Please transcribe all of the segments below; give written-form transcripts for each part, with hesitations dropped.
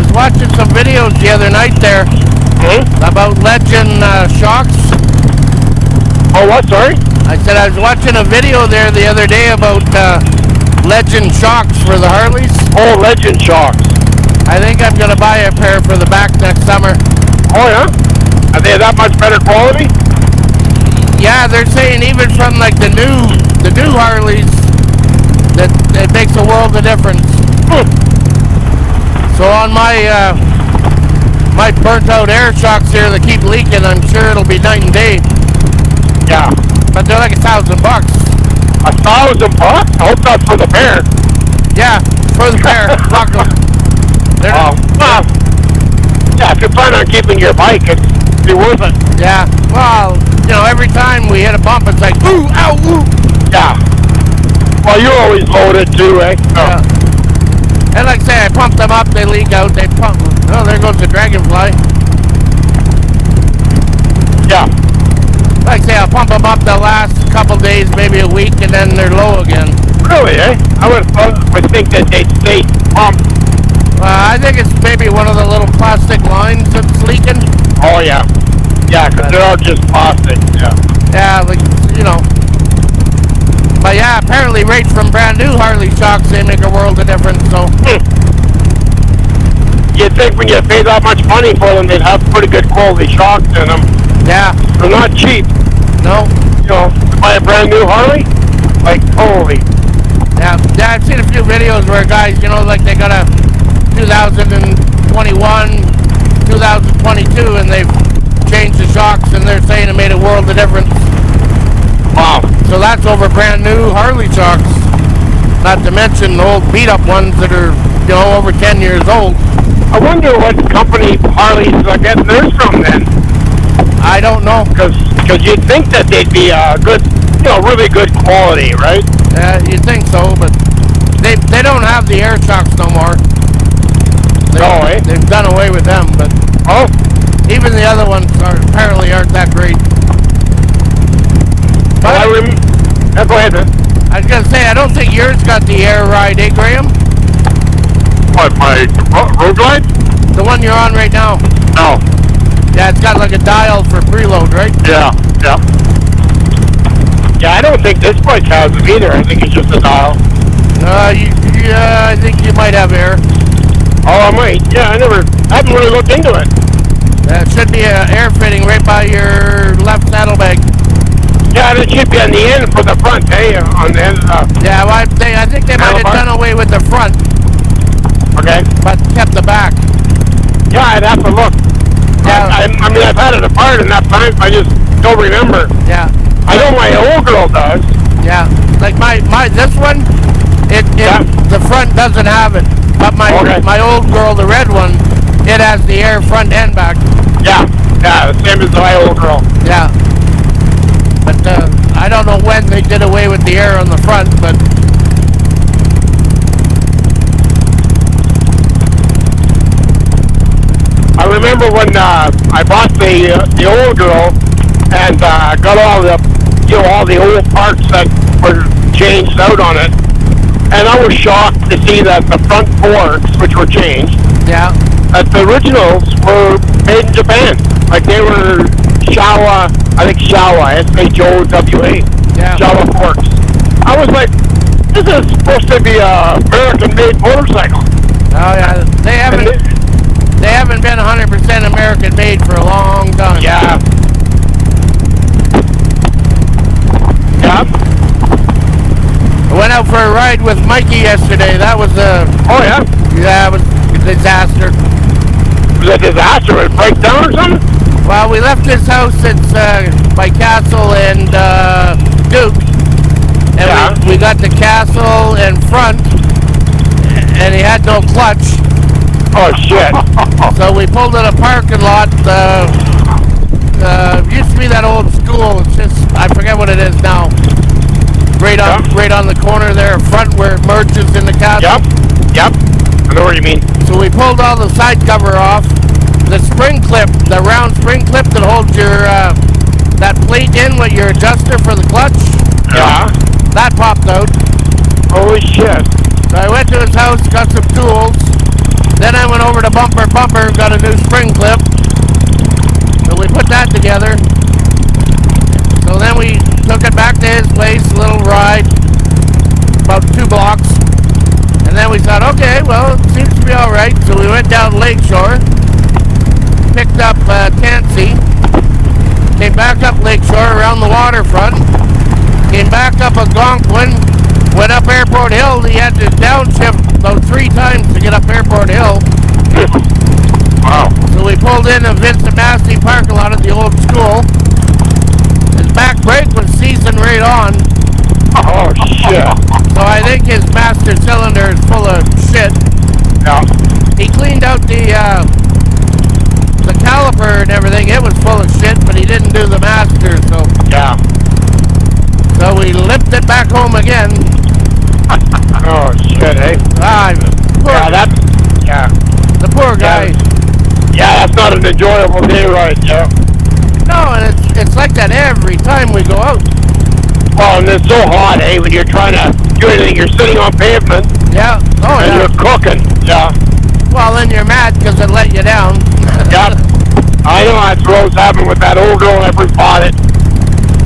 was watching some videos the other night there about Legend shocks. Oh, what? Sorry? I said I was watching a video there the other day about Legend shocks for the Harleys. Oh, Legend shocks. I think I'm going to buy a pair for the back next summer. Oh, yeah? Are they that much better quality? Yeah, they're saying even from like the new Harleys, that it makes a world of difference. So on my my burnt out air shocks here that keep leaking, I'm sure it'll be night and day. Yeah. But they're like $1,000. $1,000? I hope that's for the pair. Yeah, for the pair. Well, yeah, if you plan on keeping your bike, it'd be worth it. Yeah, well, you know, every time we hit a bump, it's like, ooh, ow, ooh. Yeah. Well, you're always loaded too, eh? Yeah. And like I say, I pump them up, they leak out, they pump. Oh, there goes the Dragonfly. Yeah. Like I say, I'll pump them up the last couple days, maybe a week, and then they're low again. Really, eh? I would think that they'd stay pumped. I think it's maybe one of the little plastic lines that's leaking. Oh, yeah. Yeah, because they're all just plastic, yeah. Yeah, like, you know. But yeah, apparently right from brand new Harley shocks, they make a world of difference, so. You'd think when you pay that much money for them, they'd have pretty good quality shocks in them. Yeah. They're not cheap. No. You know, to buy a brand new Harley, like, holy. Yeah, I've seen a few videos where guys, you know, like they got a 2021, 2022, and they've changed the shocks, and they're saying it made a world of difference. Wow. So that's over brand new Harley shocks. Not to mention the old beat up ones that are, you know, over 10 years old. I wonder what company Harleys are getting theirs from then. I don't know. Because you'd think that they'd be good, you know, really good quality, right? You'd think so, but they don't have the air shocks no more. They've done away with them, but even the other ones apparently aren't that great. But go ahead, man. I was gonna say, I don't think yours got the air ride, eh, Graham? What, my Road Glide? The one you're on right now. No. Yeah, it's got like a dial for preload, right? Yeah, yeah. Yeah, I don't think this bike has it either. I think it's just a dial. Yeah, I think you might have air. Oh, I might. Yeah, I haven't really looked into it. There should be an air fitting right by your left saddlebag. Yeah, it should be on the end for the front, eh? On the end of the... Yeah, well, I think they might have done away with the front. Okay. But kept the back. Yeah, I'd have to look. Yeah. I mean, I've had it apart enough times, I just don't remember. Yeah. I know my old girl does. Yeah. Like this one, the front doesn't have it. But my old girl, the red one, it has the air front and back. Yeah. Yeah, the same as my old girl. Yeah. But I don't know when they did away with the air on the front, but I remember when I bought the old girl and got all the old parts that were changed out on it, and I was shocked to see that the front forks, which were changed, yeah, that the originals were made in Japan. Like they were Showa, I think Showa, S-H-O-W-A, yeah. Showa forks. I was like, this is supposed to be a American-made motorcycle. Oh yeah, they haven't been 100% American made for a long time. Yeah. Yeah. I went out for a ride with Mikey yesterday. That was it was a disaster. Was it a disaster? Would it break down or something? Well, we left his house. It's by Castle and Duke. And we got to Castle and front, and he had no clutch. Oh, shit. So we pulled in a parking lot. Used to be that old school. It's just, I forget what it is now. Right on the corner there, front where it merges in the Castle. Yep. I know what you mean. So we pulled all the side cover off. The spring clip, the round spring clip that holds your that plate in with your adjuster for the clutch. Yeah. That popped out. Holy shit. So I went to his house, got some tools. Then I went over to Bumper we thought, okay, well, it seems to be all right. So we went down Lakeshore, picked up Tansy, came back up Lakeshore around the waterfront, came back up Algonquin, went up Airport Hill. He had to downshift about 3 times to get up Airport Hill. Wow. So we pulled in a Vincent Massey parking lot at the old school. His back brake was seasoned right on. Oh, shit. So I think his master cylinder is full of shit. Yeah. He cleaned out the caliper and everything. It was full of shit, but he didn't do the master. Yeah. So we limped it back home again. Oh, shit, eh? Yeah. The poor guy. Yeah, that's not an enjoyable day ride, yeah. No, and it's like that every time we go out. Well, and it's so hot, eh, when you're trying to do anything. You're sitting on pavement, Yeah. Oh, and yeah. you're cooking. Yeah. Well, then you're mad because it let you down. Yep. I know that's what was happening with that old girl that ever bought it.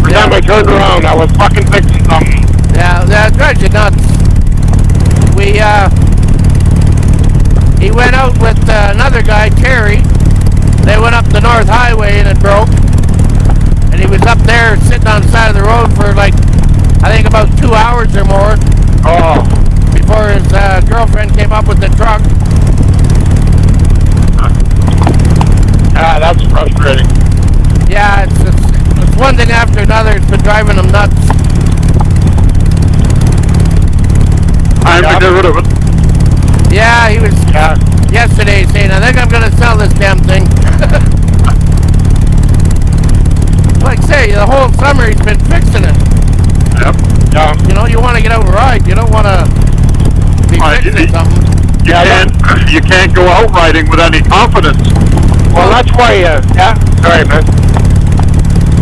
Every time I turned around, I was fucking fixing something. Yeah, that drives you nuts. He went out with another guy, Terry. They went up the North Highway and it broke. And he was up there sitting on the side of the road for like, I think about 2 hours or more Oh. before his girlfriend came up with the truck. Yeah, that's frustrating. Yeah, it's one thing after another. It's been driving him nuts. Time to get rid of it. Yeah, he was yesterday saying, I think I'm going to sell this damn thing. Like I say, the whole summer he's been fixing it. Yep. Yeah. You know, you want to get out and ride. You don't want to be fixing something. You can't go out riding with any confidence. Well, that's why, sorry, man.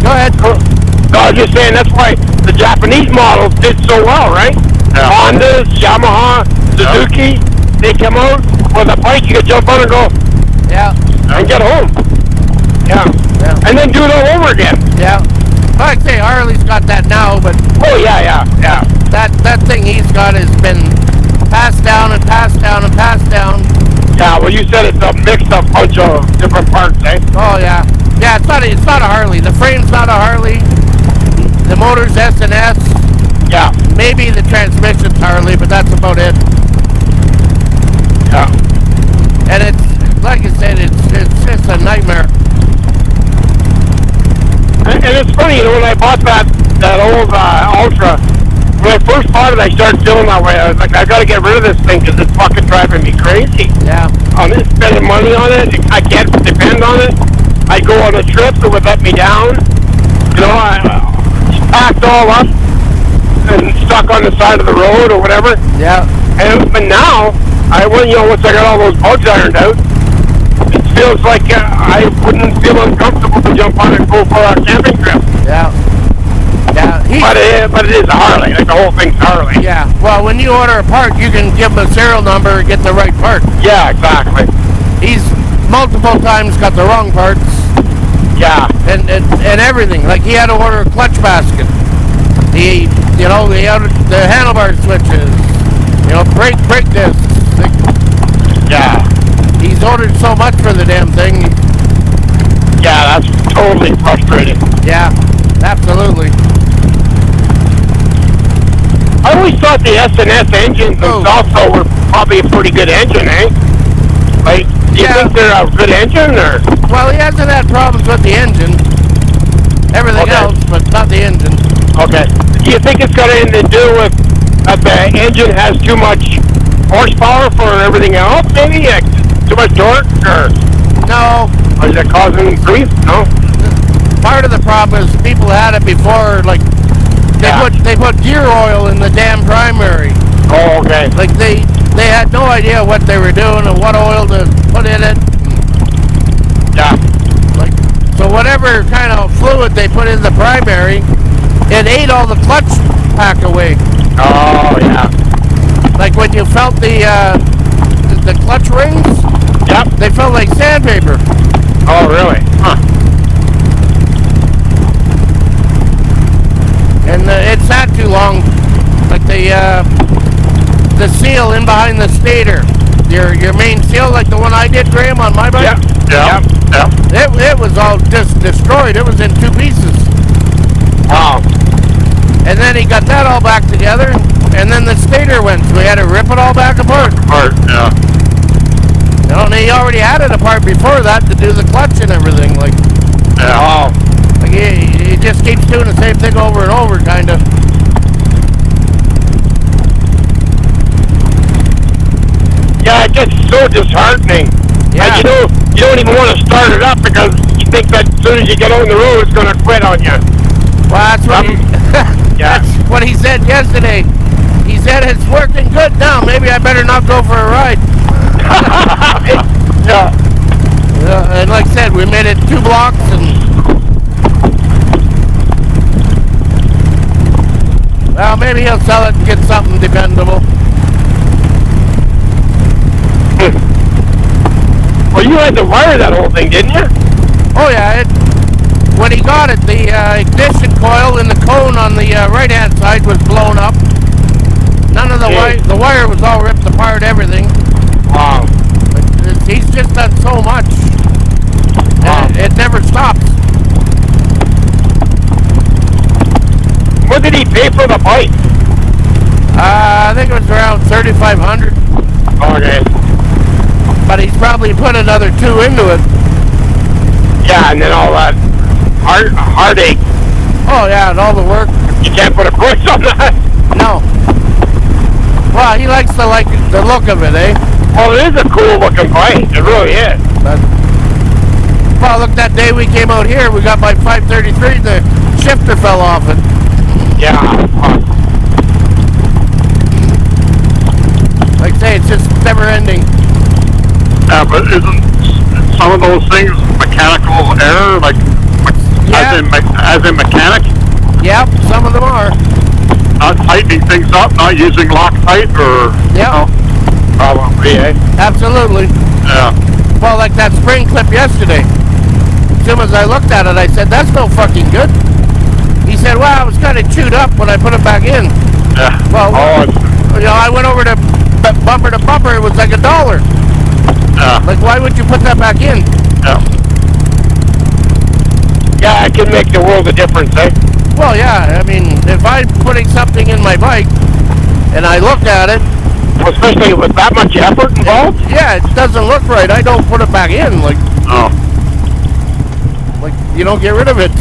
Go ahead. No, I was just saying, that's why the Japanese models did so well, right? Yeah. Hondas, Yamaha, Suzuki, they come out with a bike, you can jump on and go Yeah, and get home. Yeah. yeah, And then do it all over again. yeah. Like I say, Harley's got that now, but Oh, yeah. that thing he's got has been passed down and passed down and passed down. Yeah, well, you said it's a mixed up bunch of different parts, eh? Oh yeah, yeah. It's not a Harley. The frame's not a Harley. The motor's S&S. Yeah. Maybe the transmission's Harley, but that's about it. Yeah. And it's like I said, it's just a nightmare. And it's funny, you know, when I bought that old Ultra, when I first bought it, I started feeling that way. I was like, I gotta get rid of this thing because it's fucking driving me crazy. Yeah, I'm spending money on it. I can't depend on it. I go on a trip, it would let me down. You know, I packed all up and stuck on the side of the road or whatever. yeah, But now, once I got all those bugs ironed out, it feels like I wouldn't feel uncomfortable to jump on and go for a camping trip. yeah, yeah. But it is a Harley. Like the whole thing's Harley. Yeah. Well, when you order a part, you can give him a serial number and get the right part. Yeah, exactly. He's multiple times got the wrong parts Yeah. and everything. Like he had to order a clutch basket. He had the handlebar switches. Brake discs. Yeah. He's ordered so much for the damn thing. Yeah, that's totally frustrating. Yeah, absolutely. I always thought the S&S engines themselves though were probably a pretty good engine, eh? Like, do you think they're a good engine, or? Well, he hasn't had problems with the engine. Everything else, but not the engine. Okay. Do you think it's got anything to do with that the engine has too much horsepower for everything else, maybe? Like, too much torque, or No. is it causing grief? No? Part of the problem is people had it before, like, they put gear oil in the damn primary. Oh, okay. Like, they had no idea what they were doing and what oil to put in it. Yeah. Like, so whatever kind of fluid they put in the primary, it ate all the clutch pack away. Oh, yeah. Like when you felt the clutch rings, Yep. they felt like sandpaper. Oh, really? Huh. And it sat too long. Like the the seal in behind the stator. Your main seal, like the one I did, Graham, on my bike. Yeah. It was all just destroyed. It was in 2 pieces. Wow. And then he got that all back together, and then the stator went, so we had to rip it all back apart. Yeah. You know, and he already had it apart before that to do the clutch and everything. Like, Yeah. Wow. like he just keeps doing the same thing over and over, kind of. Yeah, it gets so disheartening. Yeah. And you don't even want to start it up because you think that as soon as you get on the road, it's going to quit on you. Well, that's what Yeah. that's what he said yesterday. He said it's working good now. Maybe I better not go for a ride. Yeah. And like I said, we made it 2 blocks, and well, maybe he'll sell it and get something dependable. Well, you had to wire that whole thing, didn't you? Oh yeah, when he got it, the ignition coil in the cone on the right-hand side was blown up. None of the the wire was all ripped apart, everything. Wow. But he's just done so much. Wow. It never stops. What did he pay for the bike? I think it was around $3,500. Okay. But he's probably put another 2 into it. Yeah, and then all that heartache. Oh yeah, and all the work. You can't put a price on that. No. Well, he likes the look of it, eh? Well, it is a cool looking bike. It really is. But, well, look, that day we came out here, we got by 533, the shifter fell off it. Yeah. Like I say, it's just never ending. Yeah, but isn't some of those things mechanical error, like as in mechanic, Yep, some of them are. not tightening things up, not using Loctite, or Yep, Probably, eh? absolutely. yeah, Well, like that spring clip yesterday. As soon as I looked at it, I said, that's no fucking good. He said, well, it was kind of chewed up when I put it back in. yeah. Well, Oh, I went over to bumper to bumper, it was like $1. Yeah, Like, why would you put that back in? yeah. yeah, it can make the world a difference, eh? Well, yeah, I mean, if I'm putting something in my bike and I look at it, Especially with that much effort involved. yeah, it doesn't look right, I don't put it back in. Like, Oh, you don't get rid of it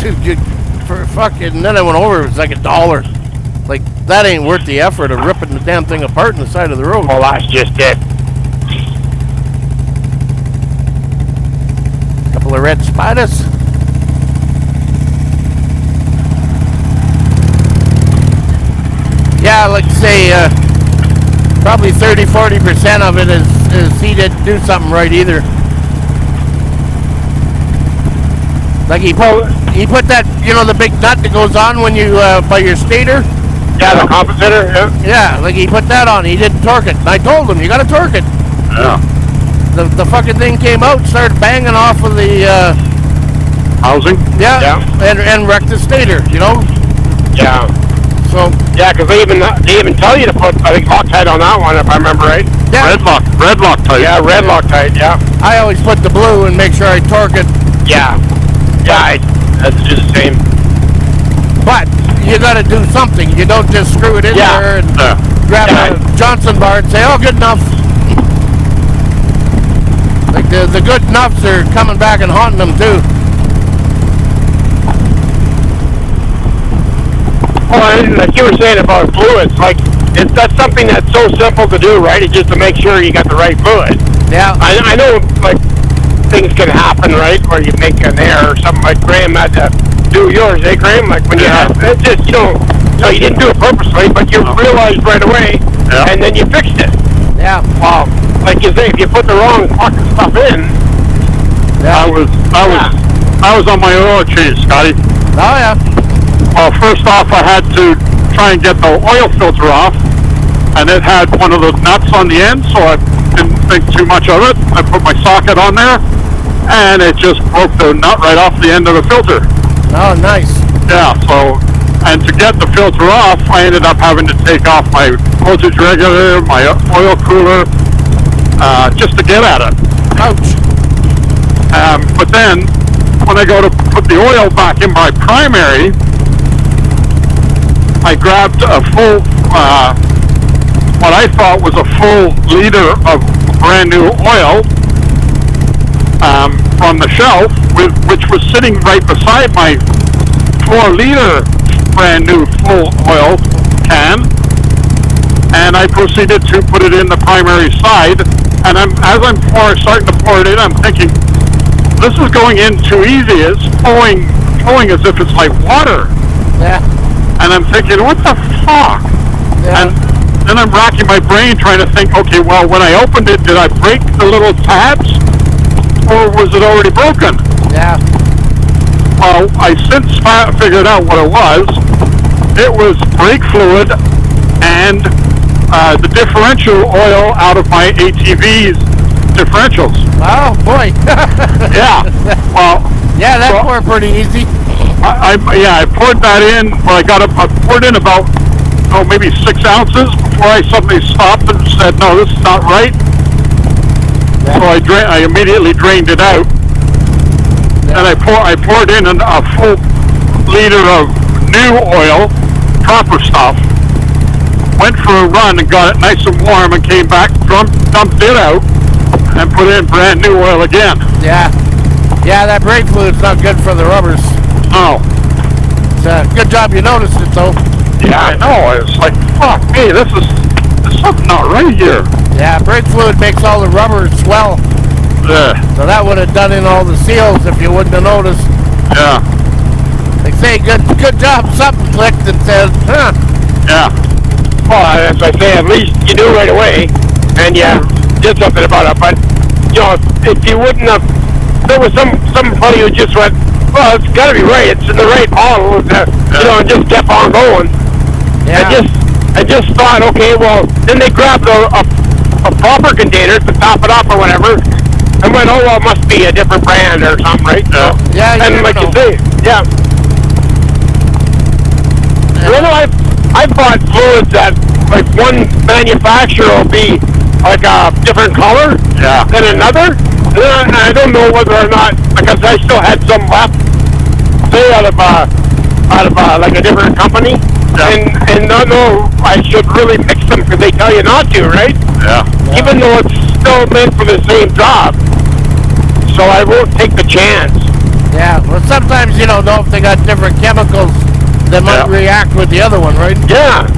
for fucking. And then I went over, it was like $1. Like, that ain't worth the effort of ripping the damn thing apart in the side of the road. Well, that's just it. Couple of red spiders. Yeah, like say, probably 30-40% of it is he didn't do something right either. Like he put that, the big nut that goes on when you by your stator. Yeah, the compensator. Yeah. Yeah, like he put that on. He didn't torque it. And I told him, you got to torque it. yeah. The fucking thing came out, started banging off of the Housing. Yeah. and wrecked the stator. Yeah. So Yeah, because they even tell you to put, I think, Loctite on that one, if I remember right. yeah, Red Loctite. Yeah, red Loctite. Yeah. I always put the blue and make sure I torque it. Yeah. Yeah, that's just the same. But you got to do something. You don't just screw it in Yeah. there and Yeah. grab Yeah. a Johnson bar and say, "Oh, good enough." Like the good enoughs are coming back and haunting them too. Well, and like you were saying about fluids, like that's something that's so simple to do, right? It's just to make sure you got the right fluid. Yeah. I know, like, things can happen, right, where you make an error or something. Like Graham had to do yours, eh, Graham? Like when you had, it's just, no, you didn't do it purposely, but you realized right away, Yeah. and then you fixed it. Yeah. Well, like you say, if you put the wrong fucking stuff in, I was on my oil change, Scotty. Oh yeah. Well, first off, I had to try and get the oil filter off, and it had one of the nuts on the end, so I didn't think too much of it. I put my socket on there, and it just broke the nut right off the end of the filter. Oh, nice. Yeah, so And to get the filter off, I ended up having to take off my voltage regulator, my oil cooler, just to get at it. Ouch. But then, when I go to put the oil back in my primary, I grabbed a full, what I thought was a full liter of brand new oil from the shelf, which was sitting right beside my 4-liter brand new full oil can, and I proceeded to put it in the primary side. And as I'm starting to pour it in, I'm thinking, this is going in too easy. It's flowing as if it's like water. Yeah. And I'm thinking, what the fuck? Yeah. And then I'm racking my brain trying to think, okay, well, when I opened it, did I break the little tabs? Or was it already broken? Yeah. Well, I since figured out what it was. It was brake fluid and the differential oil out of my ATV's differentials. Oh boy. Yeah. Well. Yeah, that's well, pretty easy. I poured that in. Well, I poured in about maybe 6 ounces before I suddenly stopped and said, no, this is not right. Yeah. So I immediately drained it out. Yeah. And I poured in a full liter of new oil, proper stuff. Went for a run and got it nice and warm and came back, dumped it out, and put in brand new oil again. Yeah. Yeah, that brake fluid's not good for the rubbers. Oh. It's a good job you noticed it though. Yeah, I know. It's like, fuck me, there's something not right here. Yeah, brake fluid makes all the rubbers swell. Yeah. So that would have done in all the seals if you wouldn't have noticed. Yeah. They say good job, something clicked and said, huh. Yeah. Well, as I say, at least you knew right away, and you did something about it. But you know, if you wouldn't have, there was somebody who just went, well, it's got to be right. It's in the right model, you know, and just kept on going. Yeah. I just thought, okay, well, then they grabbed a proper container to top it up or whatever, and went, oh, well, it must be a different brand or something, right? Yeah. So, Yeah, you and never like know. you say, yeah. You know, I bought fluids that, like, one manufacturer will be like a different color Yeah. than another. And I don't know whether or not, because I still had some left, say out of like a different company, Yeah. and not know I should really mix them because they tell you not to, right? Yeah. Even though it's still meant for the same job. So I won't take the chance. Yeah, well sometimes you don't know if they got different chemicals that might Yeah. react with the other one, right? Yeah.